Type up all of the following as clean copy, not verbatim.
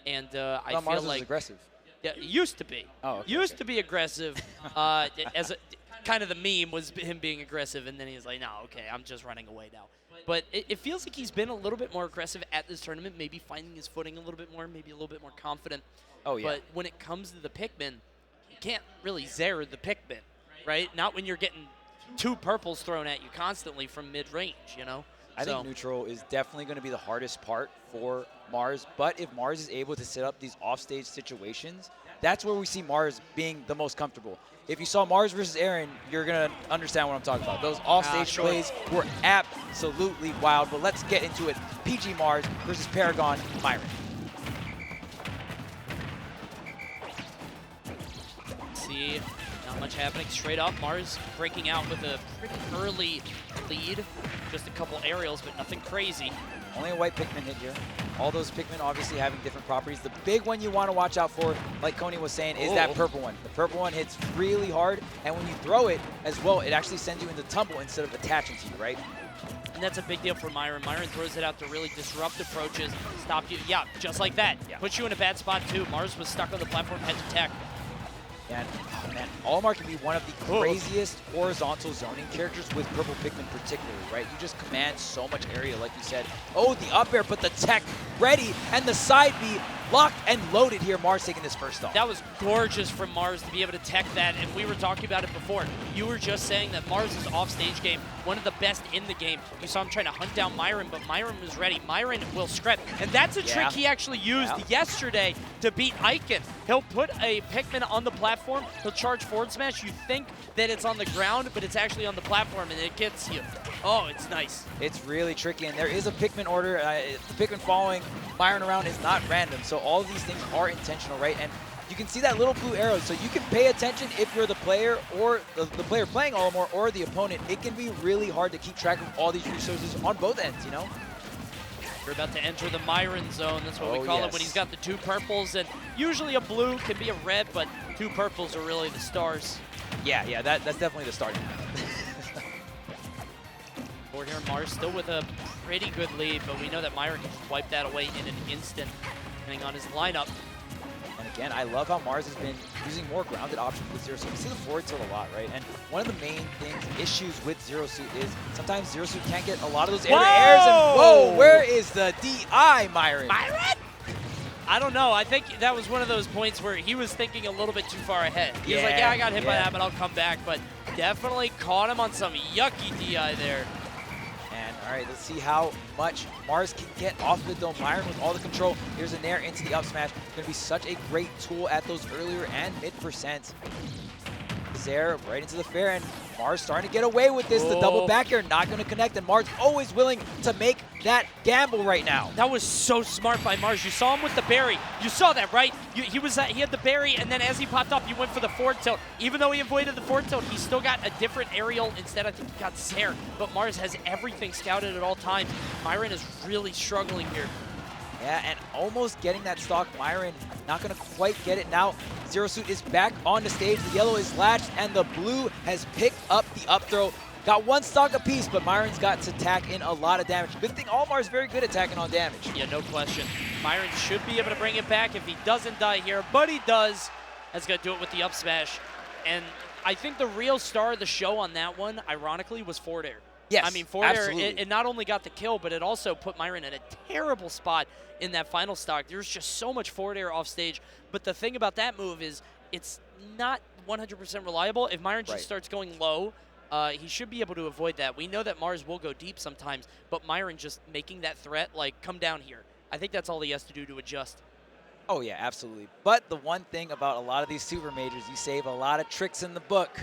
And I feel Mars like was aggressive. yeah, used to be. Oh, okay, used to be aggressive. As a, kind of the meme was him being aggressive, and then he's like, no, okay, I'm just running away now. But it feels like he's been a little bit more aggressive at this tournament, maybe finding his footing a little bit more, maybe a little bit more confident. Oh, yeah. But when it comes to the Pikmin, you can't really zare the Pikmin, right? Not when you're getting 2 purples thrown at you constantly from mid-range, you know? I think neutral is definitely going to be the hardest part for Mars, but if Mars is able to set up these offstage situations, that's where we see Mars being the most comfortable. If you saw Mars versus Aaron, you're going to understand what I'm talking about. Those offstage plays were absolutely wild, but let's get into it. PG Mars versus Paragon Myran. See, not much happening straight up. Mars breaking out with a pretty early lead. Just a couple aerials, but nothing crazy. Only a white Pikmin hit here. All those Pikmin obviously having different properties. The big one you want to watch out for, like Coney was saying, is that purple one. The purple one hits really hard, and when you throw it as well, it actually sends you into tumble instead of attaching to you, right? And that's a big deal for Myran. Myran throws it out to really disrupt approaches, stop you. Yeah, just like that. Yeah. Puts you in a bad spot, too. Mars was stuck on the platform, had to tech. And, oh man, Olimar can be one of the craziest horizontal zoning characters with purple Pikmin particularly, right? You just command so much area, like you said. Oh, the up air, but the tech ready, and the side B locked and loaded here. Mars taking this first off. That was gorgeous from Mars to be able to tech that, and we were talking about it before. You were just saying that Mars' offstage game, one of the best in the game. You saw him trying to hunt down Myran, but Myran was ready. Myran will scrap, and that's a trick he actually used yesterday to beat Icon. He'll put a Pikmin on the platform, he'll charge forward smash. You think that it's on the ground, but it's actually on the platform, and it gets you. Oh, it's nice. It's really tricky, and there is a Pikmin order. The Pikmin following Myran around is not random, so all of these things are intentional, right? And you can see that little blue arrow, so you can pay attention if you're the player or the player playing Olimar or the opponent. It can be really hard to keep track of all these resources on both ends, you know? We're about to enter the Myran zone. That's what we call it when he's got the 2 purples, and usually a blue can be a red, but 2 purples are really the stars. Yeah, that's definitely the starting. Forward here, Mars still with a pretty good lead, but we know that Myran can just wipe that away in an instant, depending on his lineup. And again, I love how Mars has been using more grounded options with Zero Suit. We see the forward tilt a lot, right? And one of the main issues with Zero Suit is sometimes Zero Suit can't get a lot of those air to airs. And whoa, where is the DI, Myran? Myran? I don't know. I think that was one of those points where he was thinking a little bit too far ahead. He was like, yeah, I got hit by that, but I'll come back. But definitely caught him on some yucky DI there. And all right, let's see how much Mars can get off of it though. Myran with all the control. Here's a nair into the up smash. Going to be such a great tool at those earlier and mid percents. There, right into the fair, and Mars starting to get away with this. The double back air not going to connect, and Mars always willing to make that gamble right now. That was so smart by Mars. You saw him with the berry. You saw that, right? He had the berry, and then as he popped up, he went for the forward tilt. Even though he avoided the forward tilt, he still got a different aerial. Instead, I think he got Zare. But Mars has everything scouted at all times. Myran is really struggling here. Yeah, and almost getting that stock. Myran not going to quite get it now. Zero Suit is back on the stage. The yellow is latched, and the blue has picked up the up throw. Got 1 stock apiece, but Myran's got to tack in a lot of damage. Good thing Olimar's very good at tacking on damage. Yeah, no question. Myran should be able to bring it back if he doesn't die here, but he does. That's going to do it with the up smash. And I think the real star of the show on that one, ironically, was forward air. Yes, I mean, forward air, it not only got the kill, but it also put Myran in a terrible spot in that final stock. There's just so much forward air off stage. But the thing about that move is it's not 100% reliable. If Myran just starts going low, he should be able to avoid that. We know that Mars will go deep sometimes, but Myran just making that threat, like, come down here. I think that's all he has to do to adjust. Oh, yeah, absolutely. But the one thing about a lot of these super majors, you save a lot of tricks in the book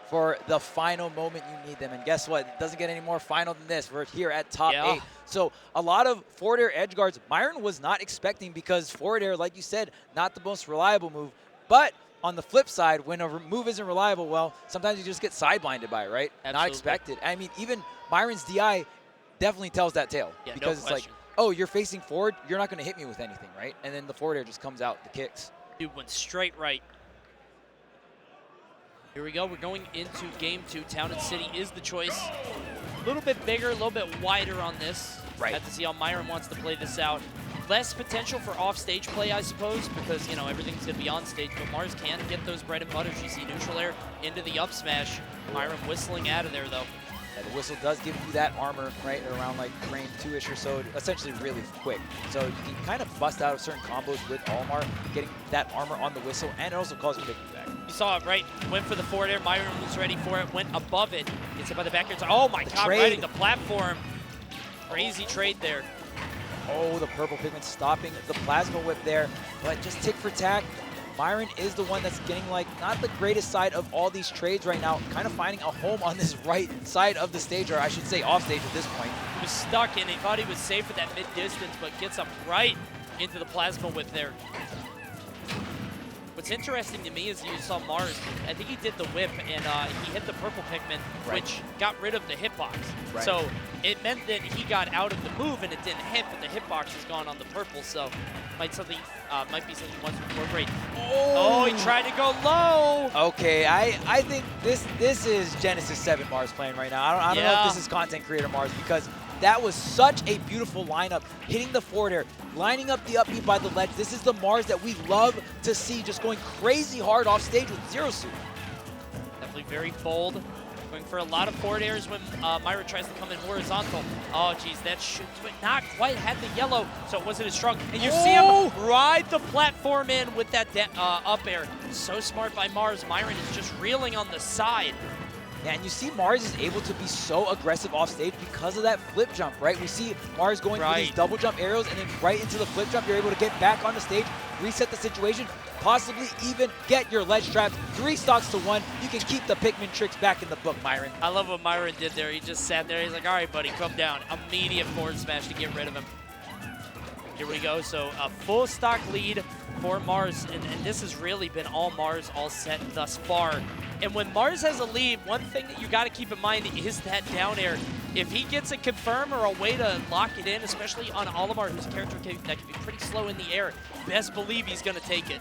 for the final moment you need them. And guess what? It doesn't get any more final than this. We're here at top 8. So a lot of forward air edge guards, Myran was not expecting, because forward air, like you said, not the most reliable move. But on the flip side, when a move isn't reliable, well, sometimes you just get side-blinded by it, right? Absolutely. Not expected. I mean, even Myran's DI definitely tells that tale. Yeah, because no it's like, oh, you're facing forward, you're not going to hit me with anything, right? And then the forward air just comes out, the kicks. Dude went straight right. Here we go. We're going into game 2. Town and City is the choice. A little bit bigger, a little bit wider on this. Right. Have to see how Myran wants to play this out. less potential for off-stage play, I suppose, because, you know, everything's going to be on stage, but Mars can get those bread and butters. You see neutral air into the up smash. Myran whistling out of there, though. Yeah, the whistle does give you that armor, right, around like frame 2-ish or so, essentially really quick. So you can kind of bust out of certain combos with Olimar, getting that armor on the whistle, and it also calls you back. You saw it, right? Went for the forward air. Myran was ready for it, went above it. Gets hit by the back air. Oh my god, riding the platform. Crazy trade there. Oh, the purple pigment stopping the plasma whip there, but just tick for tack. Myran is the one that's getting, like, not the greatest side of all these trades right now, kind of finding a home on this right side of the stage, or I should say off stage at this point. He was stuck and he thought he was safe at that mid-distance, but gets up right into the plasma whip there. What's interesting to me is you saw Mars, I think he did the whip and he hit the purple pigment, which got rid of the hitbox. Right. So it meant that he got out of the move and it didn't hit, but the hitbox is gone on the purple, so might be something he wants to incorporate. Oh, he tried to go low. Okay, I think this is Genesis 7 Mars playing right now. I don't know if this is content creator Mars, because that was such a beautiful lineup, hitting the forward air, lining up the upbeat by the ledge. This is the Mars that we love to see, just going crazy hard off stage with Zero Suit. Definitely very bold, going for a lot of forward airs when Myra tries to come in horizontal. Oh, geez, that should not quite had the yellow, so it wasn't as strong. And you see him ride the platform in with that up air. So smart by Mars. Myran is just reeling on the side. Yeah, and you see Mars is able to be so aggressive off stage because of that flip jump, right? We see Mars going for these double jump aerials and then right into the flip jump. You're able to get back on the stage, reset the situation, possibly even get your ledge traps 3 stocks to 1. You can keep the Pikmin tricks back in the book, Myran. I love what Myran did there. He just sat there. He's like, all right, buddy, come down. Immediate forward smash to get rid of him. Here we go. So a full stock lead for Mars, and this has really been all Mars all set thus far. And when Mars has a lead, one thing that you got to keep in mind is that down air. If he gets a confirm or a way to lock it in, especially on Olimar, whose character that can be pretty slow in the air, best believe he's going to take it.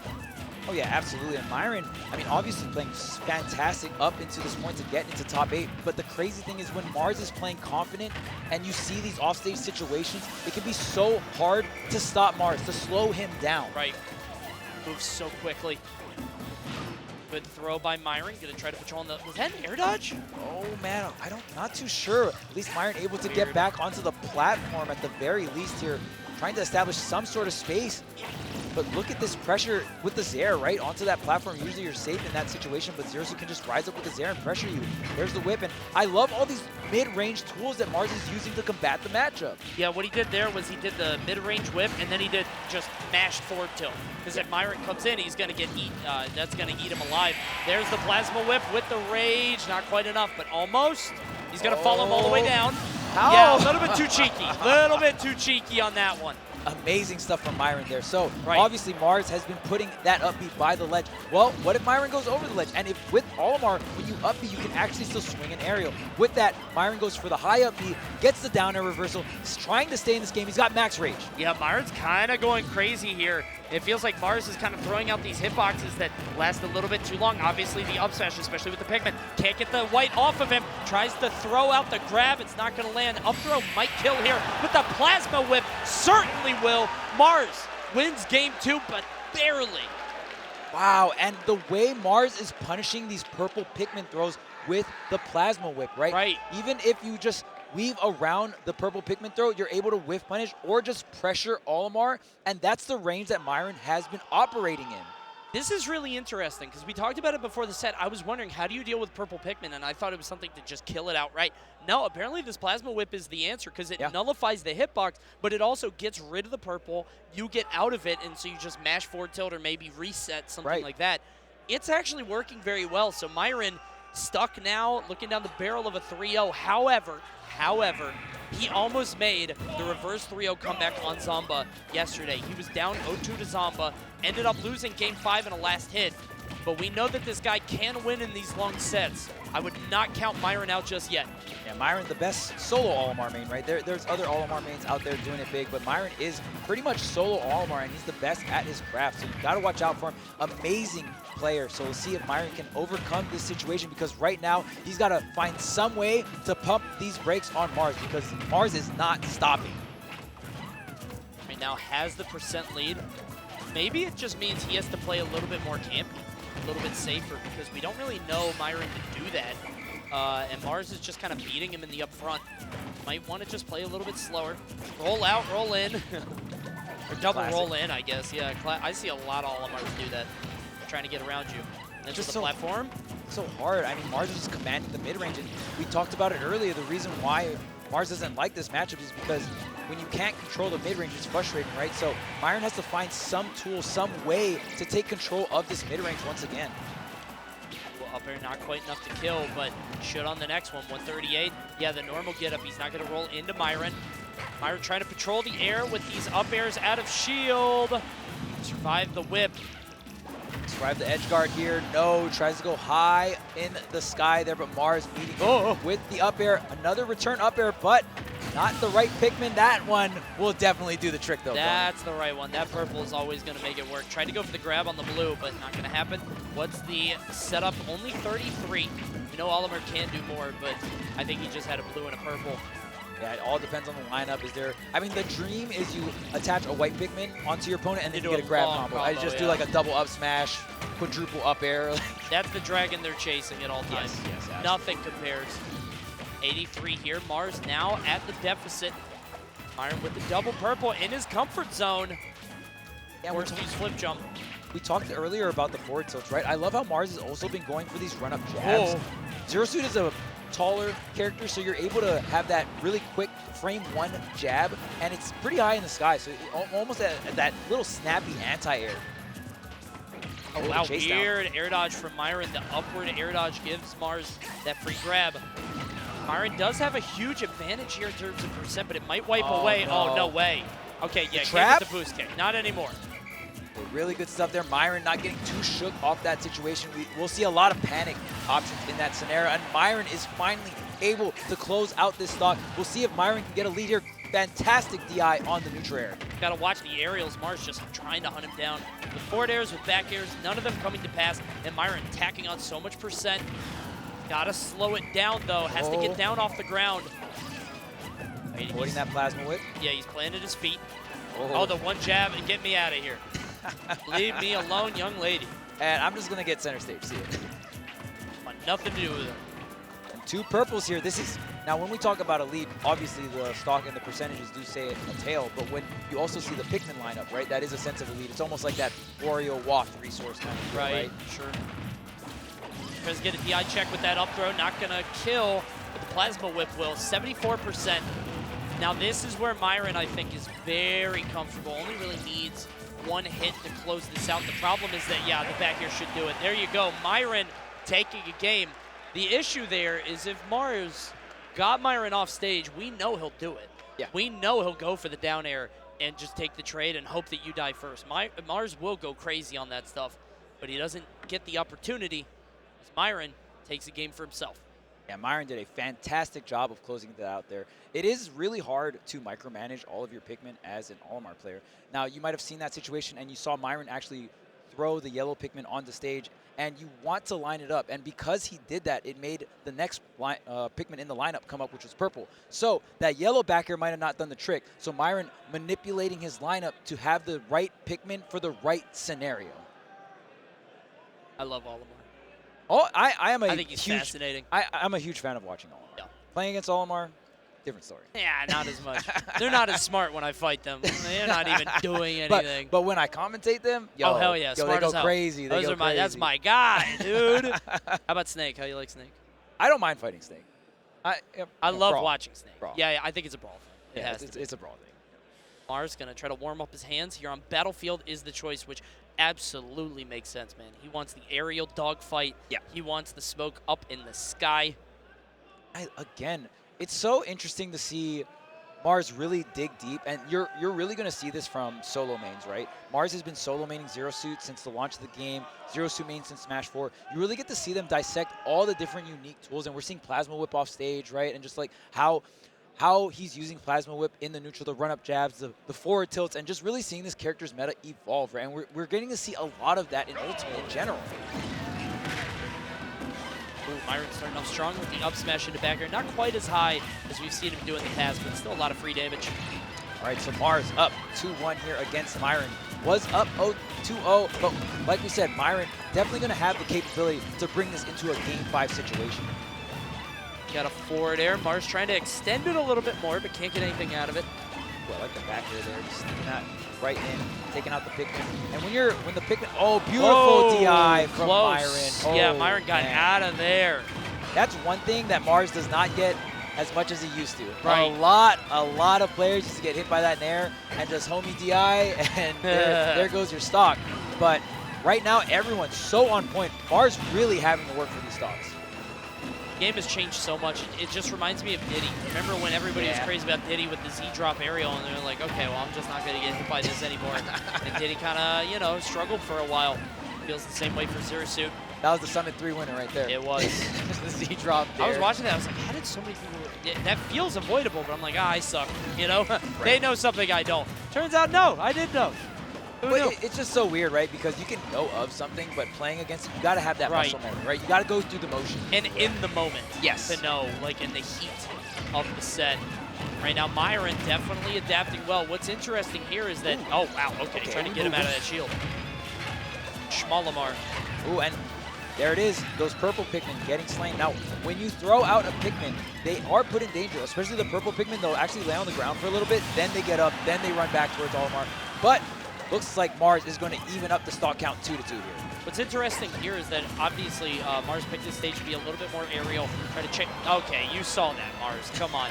Oh yeah, absolutely. And Myran, I mean, obviously playing fantastic up into this point to get into top 8. But the crazy thing is when Mars is playing confident and you see these offstage situations, it can be so hard to stop Mars, to slow him down. Right. Moves so quickly. Good throw by Myran. Gonna try to patrol on the. Was that an air dodge? Oh man, not too sure. At least Myran able to get back onto the platform at the very least here, trying to establish some sort of space. But look at this pressure with the Zair right onto that platform. Usually you're safe in that situation, but Zero Suit can just rise up with the Zair and pressure you. There's the whip, and I love all these mid-range tools that Mars is using to combat the matchup. Yeah, what he did there was he did the mid-range whip, and then he did just mashed forward tilt. Because if Myran comes in, he's gonna get that's gonna eat him alive. There's the plasma whip with the rage, not quite enough, but almost. He's gonna follow him all the way down. Yeah, a little bit too cheeky. Little bit too cheeky on that one. Amazing stuff from Myran there. So obviously Mars has been putting that upbeat by the ledge. Well, what if Myran goes over the ledge? And if with Olimar, when you upbeat, you can actually still swing an aerial. With that, Myran goes for the high upbeat, gets the down air reversal. He's trying to stay in this game. He's got max rage. Yeah, Myran's kind of going crazy here. It feels like Mars is kind of throwing out these hitboxes that last a little bit too long. Obviously, the up smash, especially with the Pikmin, can't get the white off of him. Tries to throw out the grab. It's not going to land. Up throw might kill here, but the plasma whip certainly will. Mars wins game 2, but barely. Wow, and the way Mars is punishing these purple Pikmin throws with the plasma whip, right? Right. Even if you just weave around the purple Pikmin throw, you're able to whiff punish or just pressure Olimar, and that's the range that Myran has been operating in. This is really interesting because we talked about it before the set. I was wondering, how do you deal with purple Pikmin? And I thought it was something to just kill it outright. No, apparently this plasma whip is the answer because it nullifies the hitbox, but it also gets rid of the purple. You get out of it, and so you just mash forward tilt or maybe reset, something like that. It's actually working very well. So Myran stuck now, looking down the barrel of a 3-0. However, he almost made the reverse 3-0 comeback on Zomba yesterday. He was down 0-2 to Zomba, ended up losing game 5 in a last hit. But we know that this guy can win in these long sets. I would not count Myran out just yet. Yeah, Myran, the best solo Olimar main, right? There's other Olimar mains out there doing it big, but Myran is pretty much solo Olimar, and he's the best at his craft. So you got to watch out for him. Amazing player. So we'll see if Myran can overcome this situation, because right now he's got to find some way to pump these brakes on Mars, because Mars is not stopping. now has the percent lead. Maybe it just means he has to play a little bit more campy, a little bit safer, because we don't really know Myran to do that. And Mars is just kind of beating him in the up front. Might want to just play a little bit slower. Roll out, roll in. Or double roll in, I guess. Yeah, I see a lot of Olimars do that. They're trying to get around you. Into the platform. So hard. I mean, Mars is just commanding the mid-range, and we talked about it earlier. The reason why Mars doesn't like this matchup is because when you can't control the mid-range, it's frustrating, right? So Myran has to find some tool, some way to take control of this mid-range once again. Well, up air not quite enough to kill, but should on the next one. 138. Yeah, the normal get-up. He's not going to roll into Myran. Myran trying to patrol the air with these up airs out of shield. Survive the whip. Survive the edge guard here. No, tries to go high in the sky there, but Mars meeting with the up air. Another return up air, but not the right Pikmin. That one will definitely do the trick, though. That's the right one. That purple is always going to make it work. Tried to go for the grab on the blue, but not going to happen. What's the setup? Only 33. We know Olimar can do more, but I think he just had a blue and a purple. Yeah, it all depends on the lineup. Is there? I mean, the dream is you attach a white Pikmin onto your opponent and then you get a grab combo. I just do like a double up smash, quadruple up air. That's the dragon they're chasing at all times. Yes, nothing compares. 83 here. Mars now at the deficit. Myran with the double purple in his comfort zone. Yeah, forced to use flip jump. We talked earlier about the forward tilts, right? I love how Mars has also been going for these run-up jabs. Zero Suit is a taller character, so you're able to have that really quick frame one jab, and it's pretty high in the sky, so almost that little snappy anti-air. Oh wow, weird air dodge from Myran. The upward air dodge gives Mars that free grab. Myran does have a huge advantage here in terms of percent, but it might wipe away. No. Oh, no way. Okay, yeah, trap? Give it the boost kick. Not anymore. Really good stuff there. Myran not getting too shook off that situation. We'll see a lot of panic options in that scenario, and Myran is finally able to close out this stock. We'll see if Myran can get a lead here. Fantastic DI on the neutral air. Got to watch the aerials. Mars just trying to hunt him down. With forward airs, with back airs, none of them coming to pass, and Myran tacking on so much percent. Got to slow it down, though. Has to get down off the ground. Avoiding that plasma whip. Yeah, he's planted his feet. Oh, the one jab and get me out of here. Leave me alone, young lady. And I'm just going to get center stage. See it. Want nothing to do with it. And two purples here. This is, now when we talk about a lead, obviously the stock and the percentages do say a tail, but when you also see the Pikmin lineup, right, that is a sense of a lead. It's almost like that Wario Waft resource kind of deal, right? Sure. Tries to get a DI check with that up throw. Not going to kill, but the plasma whip will. 74%. Now this is where Myran, I think, is very comfortable. Only really needs one hit to close this out. The problem is that, yeah, the back air should do it. There you go. Myran taking a game. The issue there is if Mars got Myran off stage, we know he'll do it. Yeah. We know he'll go for the down air and just take the trade and hope that you die first. Mars will go crazy on that stuff, but he doesn't get the opportunity as Myran takes a game for himself. Yeah, Myran did a fantastic job of closing that out there. It is really hard to micromanage all of your Pikmin as an Olimar player. Now, you might have seen that situation and you saw Myran actually throw the yellow Pikmin on the stage, and you want to line it up. And because he did that, it made the next Pikmin in the lineup come up, which was purple. So that yellow backer might have not done the trick. So Myran manipulating his lineup to have the right Pikmin for the right scenario. I love Olimar. Oh, I think he's fascinating. I'm a huge fan of watching Olimar. Yeah. Playing against Olimar, different story. Yeah, not as much. They're not as smart when I fight them. They're not even doing anything. But when I commentate them, yo, oh hell yeah, smart they as go hell. crazy. They go crazy. That's my guy, dude. How about Snake? How you like Snake? I don't mind fighting Snake. I love watching Snake. Brawl. Yeah, I think it's a brawl. Yeah, it's a brawl thing. Mars gonna try to warm up his hands here on Battlefield is the choice, which absolutely makes sense, man. He wants the aerial dogfight. Yeah. He wants the smoke up in the sky. Again, it's so interesting to see Mars really dig deep, and you're really going to see this from solo mains, right? Mars has been solo maining Zero Suit since the launch of the game, Zero Suit main since Smash 4. You really get to see them dissect all the different unique tools, and we're seeing Plasma Whip off stage, right? And just like how he's using Plasma Whip in the neutral, the run-up jabs, the forward tilts, and just really seeing this character's meta evolve, right? And we're getting to see a lot of that in Ultimate in general. Ooh, Myran starting off strong with the up smash into back air. Not quite as high as we've seen him do in the past, but still a lot of free damage. All right, so Mars up 2-1 here against Myran. Was up 2-0, but like we said, Myran definitely going to have the capability to bring this into a Game 5 situation. Got a forward air. Mars trying to extend it a little bit more, but can't get anything out of it. Well, I like the back air there, just sneaking that right in, taking out the Pikmin. And when the Pikmin, oh, beautiful Whoa, DI from close. Myran. Oh, Yeah, Myran got out of there. That's one thing that Mars does not get as much as he used to. Right. A lot of players used to get hit by that nair and just homie DI, and there goes your stock. But right now, everyone's so on point. Mars really having to work for these stocks. The game has changed so much. It just reminds me of Diddy. Remember when everybody was crazy about Diddy with the Z-drop aerial, and they were like, okay, well, I'm just not going to get hit by this anymore. And Diddy kind of, you know, struggled for a while. Feels the same way for Zero Suit. That was the Summit 3 winner right there. It was. The Z-drop there. I was watching that. I was like, how did so many people... That feels avoidable, but I'm like, I suck. You know? They know something I don't. Turns out, no, I did know. It's just so weird, right? Because you can know of something, but playing against it, you got to have that muscle memory, right? You got to go through the motion. And in the moment. Yes. To know, like in the heat of the set. Right now, Myran definitely adapting well. What's interesting here is that... Oh, wow. Okay. Trying to get him out of that shield. Olimar. Ooh, and there it is. Those purple Pikmin getting slain. Now, when you throw out a Pikmin, they are put in danger, especially the purple Pikmin. They'll actually lay on the ground for a little bit, then they get up, then they run back towards Olimar. But looks like Mars is going to even up the stock count 2-2 here. What's interesting here is that obviously Mars picked this stage to be a little bit more aerial. Try to check. Okay, you saw that, Mars. Come on.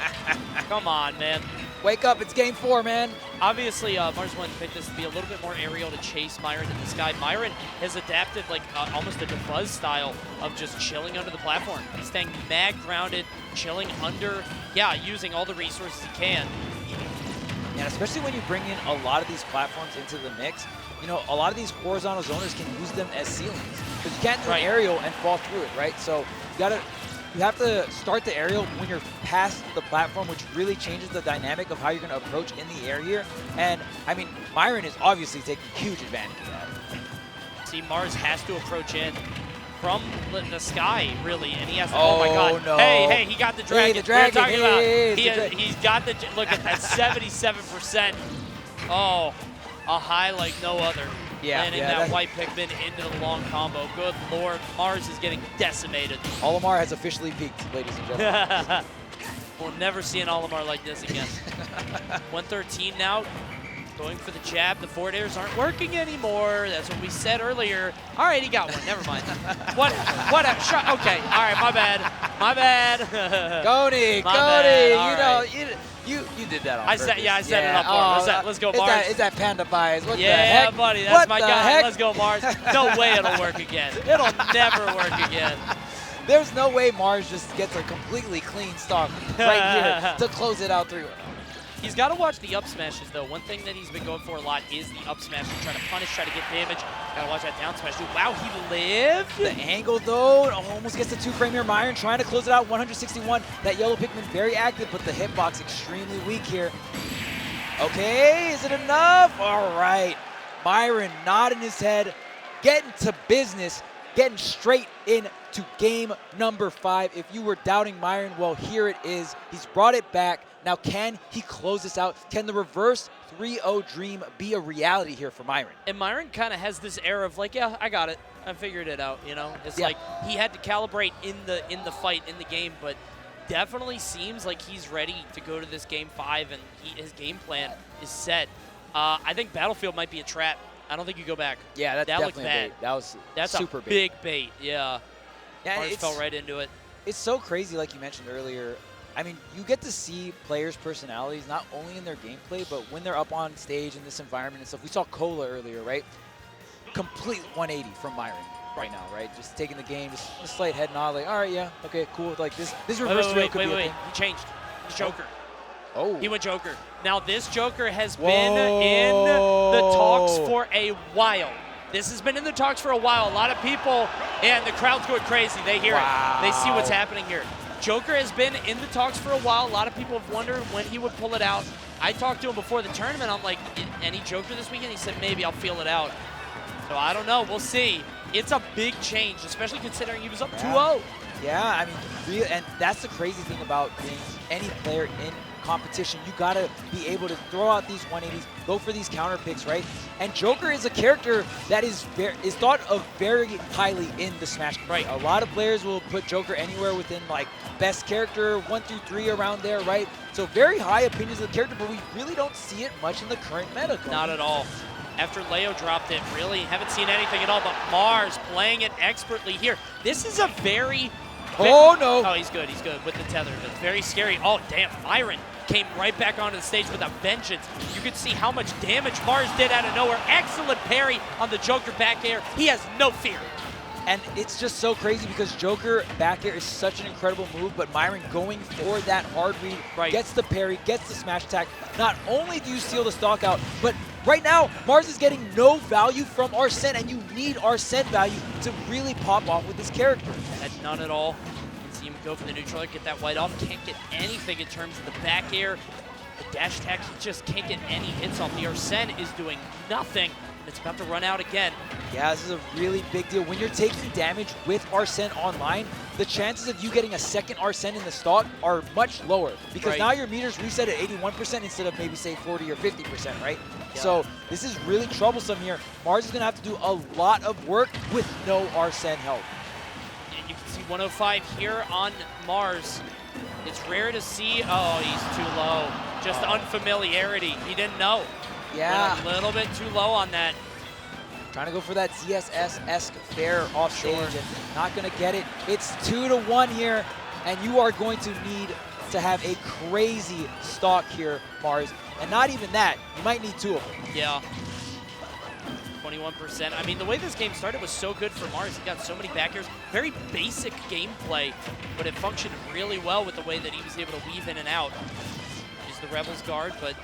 Come on, man. Wake up. It's Game 4, man. Obviously, Mars wanted to pick this to be a little bit more aerial to chase Myran in the sky. Myran has adapted like almost a defuzz style of just chilling under the platform. He's staying mad grounded, chilling under, using all the resources he can. And especially when you bring in a lot of these platforms into the mix, you know, a lot of these horizontal zoners can use them as ceilings. Because you can't do an aerial and fall through it, right? So you have to start the aerial when you're past the platform, which really changes the dynamic of how you're going to approach in the air here. And, I mean, Myran is obviously taking huge advantage of that. See, Mars has to approach in from the sky, really, and he has to, oh my god. No. Hey, he got the dragon. Hey, the dragon. We're talking about, he's got the, look at that, 77%. Oh, a high like no other. Landing that white Pikmin into the long combo. Good lord, Mars is getting decimated. Olimar has officially peaked, ladies and gentlemen. We'll never see an Olimar like this again. 113 now. Going for the jab. The forward airs aren't working anymore. That's what we said earlier. All right, he got one. Never mind. What a shot. Okay. All right, my bad. My bad. Cody, you know, you did that on purpose. I set it up for him. Let's go, Mars. Is that panda bias? What the heck? Yeah, buddy. That's my guy. Heck? Let's go, Mars. No way it'll work again. It'll never work again. There's no way Mars just gets a completely clean stock right here to close it out 3-1. He's got to watch the up smashes, though. One thing that he's been going for a lot is the up smashes, trying to punish, try to get damage. Got to watch that down smash. Wow, he lived. The angle, though, almost gets the 2-frame here. Myran trying to close it out, 161. That yellow Pikmin very active, but the hitbox extremely weak here. Okay, is it enough? All right. Myran nodding his head, getting to business, getting straight into game number 5. If you were doubting Myran, well, here it is. He's brought it back. Now, can he close this out? Can the reverse 3-0 dream be a reality here for Myran? And Myran kind of has this air of like, yeah, I got it. I figured it out, you know? It's like he had to calibrate in the fight, in the game, but definitely seems like he's ready to go to this game 5, and his game plan is set. I think Battlefield might be a trap. I don't think you go back. Yeah, that's definitely bad. a bait. That's super a big bait, yeah. Mars fell right into it. It's so crazy, like you mentioned earlier. I mean, you get to see players' personalities not only in their gameplay, but when they're up on stage in this environment and stuff. We saw Cola earlier, right? Complete 180 from Myran right now, right? Just taking the game, just a slight head nod, like, all right, yeah, okay, cool. Like this reverse throw could be a thing. He changed. He's Joker. Oh. He went Joker. Now this Joker has been in the talks for a while. This has been in the talks for a while. A lot of people, and the crowd's going crazy. They hear it. They see what's happening here. Joker has been in the talks for a while. A lot of people have wondered when he would pull it out. I talked to him before the tournament. I'm like, any Joker this weekend? He said, maybe I'll feel it out. So I don't know. We'll see. It's a big change, especially considering he was up 2-0. Yeah, I mean, and that's the crazy thing about being any player in competition. You got to be able to throw out these 180s, go for these counter picks, right? And Joker is a character that is thought of very highly in the Smash community. Right. A lot of players will put Joker anywhere within like best character 1 through 3 around there, right? So very high opinions of the character, but we really don't see it much in the current meta. Not at all. After Leo dropped it, really haven't seen anything at all, but Mars playing it expertly here. This is a very... Oh, no. Oh, he's good with the tether. It's very scary. Oh, damn, Myran came right back onto the stage with a vengeance. You could see how much damage Mars did out of nowhere. Excellent parry on the Joker back air. He has no fear. And it's just so crazy because Joker back air is such an incredible move, but Myran going for that hard read, gets the parry, gets the smash attack. Not only do you steal the stock out, but right now, Mars is getting no value from Arsene, and you need Arsene value to really pop off with this character. Had none at all. See him go for the neutral, get that white off. Can't get anything in terms of the back air. The dash attack, he just can't get any hits off. The Arsene is doing nothing. It's about to run out again. Yeah, this is a really big deal. When you're taking damage with Arsene online, the chances of you getting a second Arsene in the stock are much lower because now your meters reset at 81% instead of maybe say 40 or 50%, right? Yeah. So this is really troublesome here. Mars is going to have to do a lot of work with no Arsene help. And you can see 105 here on Mars. It's rare to see. Oh, he's too low. Just unfamiliarity. He didn't know. Yeah. Went a little bit too low on that. Trying to go for that ZSS-esque fair off stage and not going to get it. It's 2-1 here, and you are going to need to have a crazy stock here, Mars. And not even that, you might need 2 of them. Yeah. 21%. I mean, the way this game started was so good for Mars. He got so many back airs. Very basic gameplay, but it functioned really well with the way that he was able to weave in and out. Use the Rebel's guard, but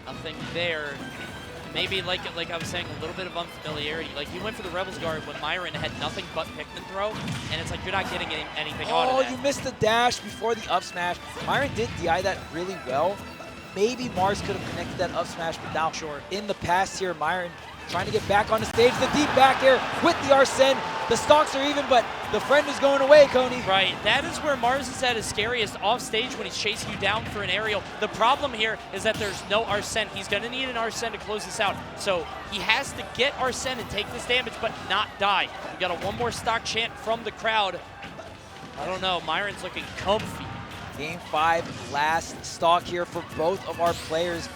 nothing there. Maybe, like I was saying, a little bit of unfamiliarity. Like, he went for the Rebel's guard when Myran had nothing but Pikmin throw, and it's like you're not getting anything out of that. Oh, you missed the dash before the up smash. Myran did DI that really well. Maybe Mars could have connected that up smash, but now in the past here, Myran trying to get back on the stage. The deep back air with the Arsene. The stocks are even, but the friend is going away, Coney. Right. That is where Mars is at his scariest off stage when he's chasing you down for an aerial. The problem here is that there's no Arsene. He's going to need an Arsene to close this out. So he has to get Arsene and take this damage, but not die. We got one more stock chant from the crowd. I don't know. Myran's looking comfy. Game 5, last stock here for both of our players.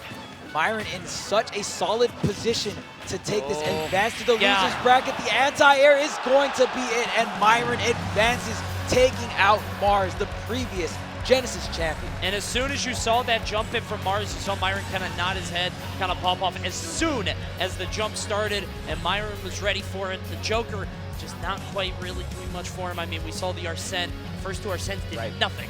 Myran in such a solid position to take this and advance to the losers bracket. The anti-air is going to be it, and Myran advances, taking out Mars, the previous Genesis champion. And as soon as you saw that jump in from Mars, you saw Myran kind of nod his head, kind of pop off as soon as the jump started, and Myran was ready for it. The Joker just not quite really doing much for him. I mean, we saw the Arsene. First two Arsenes did nothing.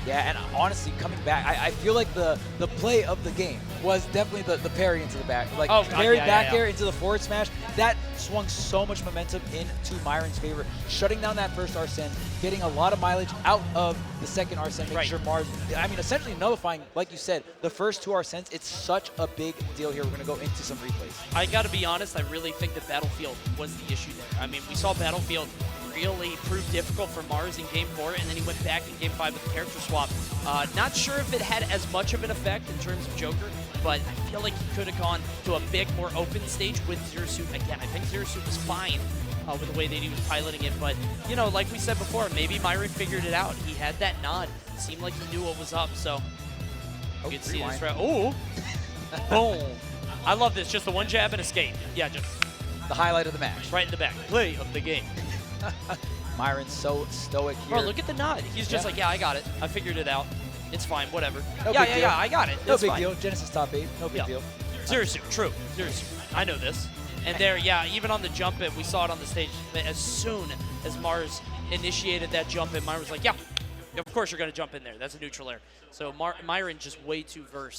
Yeah, and honestly, coming back, I feel like the play of the game was definitely the parry into the back. Like, parry back air into the forward smash. That swung so much momentum into Myran's favor, shutting down that first Arsene, getting a lot of mileage out of the second Arsene, making sure Mars, I mean, essentially nullifying, like you said, the first 2 Arsenes. It's such a big deal here. We're going to go into some replays. I got to be honest, I really think that Battlefield was the issue there. I mean, we saw Battlefield really proved difficult for Mars in Game 4, and then he went back in Game 5 with the character swap. Not sure if it had as much of an effect in terms of Joker, but I feel like he could have gone to a big, more open stage with Zero Suit. Again, I think Zero Suit was fine with the way that he was piloting it, but, you know, like we said before, maybe Myran figured it out. He had that nod. It seemed like he knew what was up, so you can see this. Oh! Boom. I love this. Just the one jab and escape. Yeah, just the highlight of the match. Right in the back. Play of the game. Myran's so stoic here. Bro, look at the nod. He's just like, yeah, I got it. I figured it out. It's fine, whatever. No big deal. Yeah, I got it. No big deal. Genesis top 8. No big deal. Zero Suit, true. Zero Suit. I know this. And there, even on the jump in, we saw it on the stage. As soon as Mars initiated that jump in, Myran was like, yeah, of course you're going to jump in there. That's a neutral air. So Myran just way too versed